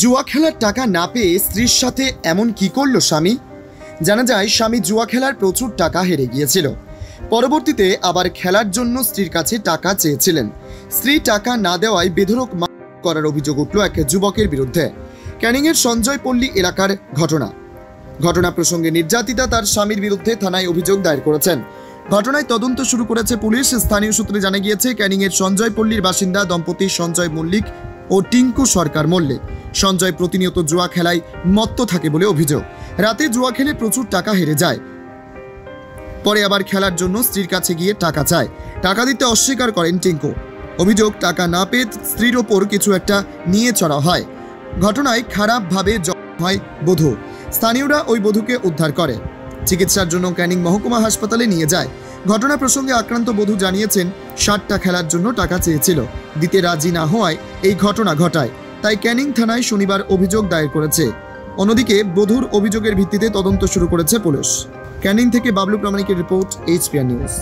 জুয়া খেলার টাকা না পেয়ে স্ত্রীর সাথে এমন কি করল স্বামী? জানা যায় স্বামী জুয়া খেলার প্রচুর টাকা হেরে গিয়েছিল। পরবর্তীতে আবার খেলার জন্য স্ত্রীর কাছে টাকা চেয়েছিলেন। স্ত্রী টাকা না দেওয়ায় বেধড়ক মারধর করার অভিযোগ উঠল এক যুবকের বিরুদ্ধে। ক্যানিংয়ের সঞ্জয়পল্লী এলাকার ঘটনা প্রসঙ্গে নির্যাতিতা তার স্বামীর বিরুদ্ধে থানায় অভিযোগ দায়ের করেছেন। ঘটনায় তদন্ত শুরু করেছে পুলিশ। স্থানীয় সূত্রে জানা গিয়েছে, ক্যানিংয়ের সঞ্জয়পল্লীর বাসিন্দা দম্পতি সঞ্জয় মল্লিক ও টিঙ্কু সরকার মল্লিক। সঞ্জয় প্রতিনিয়ত জুয়া খেলায় মত্ত থাকে বলে অভিযোগ। রাতে জুয়া খেলে প্রচুর টাকা হেরে যায়। পরে আবার খেলার জন্য স্ত্রীর কাছে গিয়ে টাকা চায়। টাকা দিতে অস্বীকার করেন টিঙ্কু। অভিযোগ, টাকা না পেয়ে স্ত্রীর ওপর কিছু একটা নিয়ে চড়া হয়। ঘটনায় খারাপভাবে জখম হয় বধূ। স্থানীয়রা ওই বধূকে উদ্ধার করে চিকিৎসার জন্য ক্যানিং মহকুমা হাসপাতালে নিয়ে যায়। ঘটনা প্রসঙ্গে আক্রান্ত বধূ জানিয়েছেন, 60টা খেলার জন্য টাকা চেয়েছিল, দিতে রাজি না হওয়ায় এই ঘটনা ঘটায়। তাই ক্যানিং থানায় শনিবার অভিযোগ দায়ের করেছে। অন্যদিকে বধূর অভিযোগের ভিত্তিতে তদন্ত শুরু করেছে পুলিশ। ক্যানিং থেকে বাবলু প্রামাণিকের রিপোর্ট, HPR নিউজ।